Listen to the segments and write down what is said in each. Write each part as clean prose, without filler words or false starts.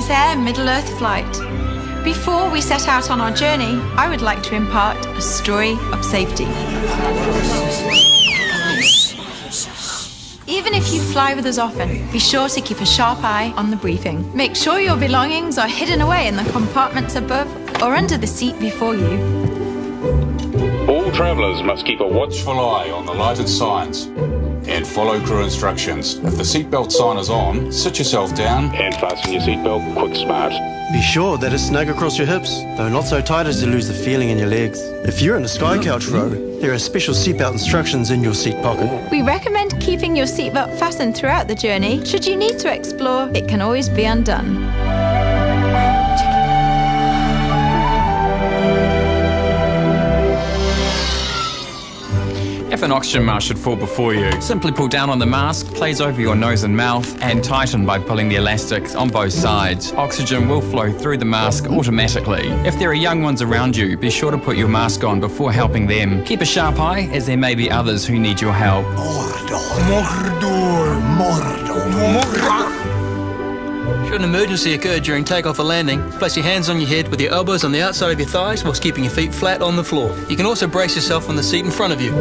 Wise Air Middle-earth flight. Before we set out on our journey, I would like to impart a story of safety. Even if you fly with us often, be sure to keep a sharp eye on the briefing. Make sure your belongings are hidden away in the compartments above or under the seat before you. All travellers must keep a watchful eye on the lighted signs and follow crew instructions. If the seatbelt sign is on, sit yourself down and fasten your seatbelt quick smart. Be sure that it's snug across your hips, though not so tight as to lose the feeling in your legs. If you're in a sky couch row, there are special seatbelt instructions in your seat pocket. We recommend keeping your seatbelt fastened throughout the journey. Should you need to explore, it can always be undone. If an oxygen mask should fall before you, simply pull down on the mask, place over your nose and mouth, and tighten by pulling the elastics on both sides. Oxygen will flow through the mask automatically. If there are young ones around you, be sure to put your mask on before helping them. Keep a sharp eye, as there may be others who need your help. Should an emergency occur during takeoff or landing, place your hands on your head with your elbows on the outside of your thighs whilst keeping your feet flat on the floor. You can also brace yourself on the seat in front of you.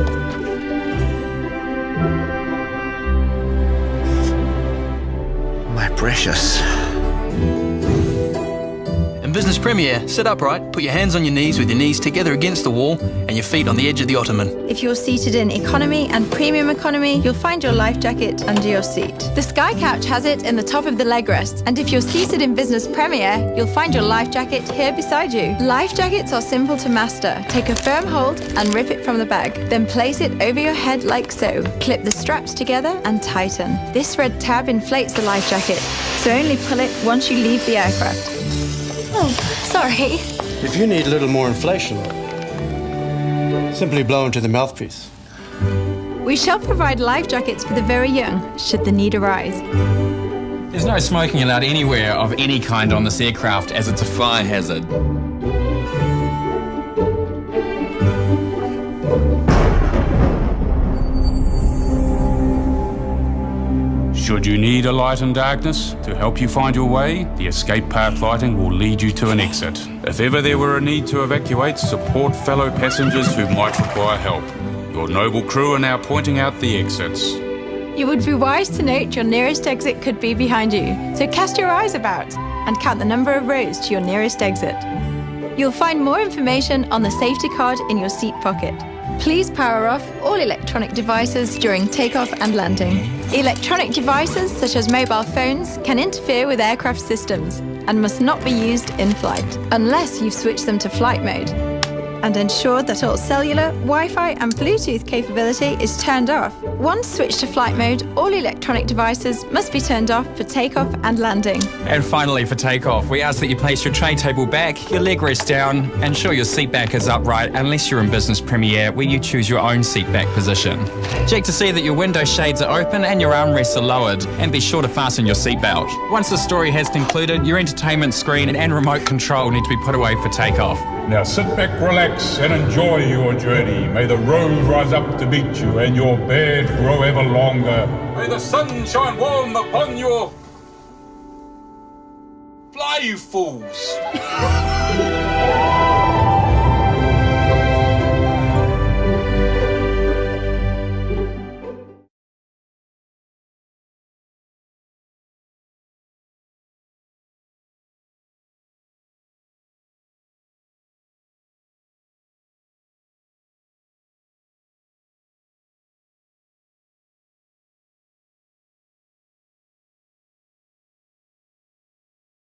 My precious. In Business Premier, sit upright, put your hands on your knees with your knees together against the wall and your feet on the edge of the ottoman. If you're seated in economy and premium economy, you'll find your life jacket under your seat. The Sky Couch has it in the top of the leg rest, and if you're seated in Business Premier, you'll find your life jacket here beside you. Life jackets are simple to master. Take a firm hold and rip it from the bag. Then place it over your head like so. Clip the straps together and tighten. This red tab inflates the life jacket, so only pull it once you leave the aircraft. Oh, sorry. If you need a little more inflation, simply blow into the mouthpiece. We shall provide life jackets for the very young, should the need arise. There's no smoking allowed anywhere of any kind on this aircraft, as it's a fire hazard. Should you need a light in darkness to help you find your way, the escape path lighting will lead you to an exit. If ever there were a need to evacuate, support fellow passengers who might require help. Your noble crew are now pointing out the exits. You would be wise to note your nearest exit could be behind you, so cast your eyes about and count the number of rows to your nearest exit. You'll find more information on the safety card in your seat pocket. Please power off all electronic devices during takeoff and landing. Electronic devices such as mobile phones can interfere with aircraft systems and must not be used in flight unless you've switched them to flight mode. And ensure that all cellular, Wi-Fi and Bluetooth capability is turned off. Once switched to flight mode, all electronic devices must be turned off for takeoff and landing. And finally, for takeoff, we ask that you place your tray table back, your leg rest down, and ensure your seat back is upright unless you're in Business Premier, where you choose your own seat back position. Check to see that your window shades are open and your armrests are lowered, and be sure to fasten your seatbelt. Once the story has concluded, your entertainment screen and remote control need to be put away for takeoff. Now sit back, relax, and enjoy your journey. May the road rise up to meet you, and your bed grow ever longer. May the sun shine warm upon your... Fly, you fools!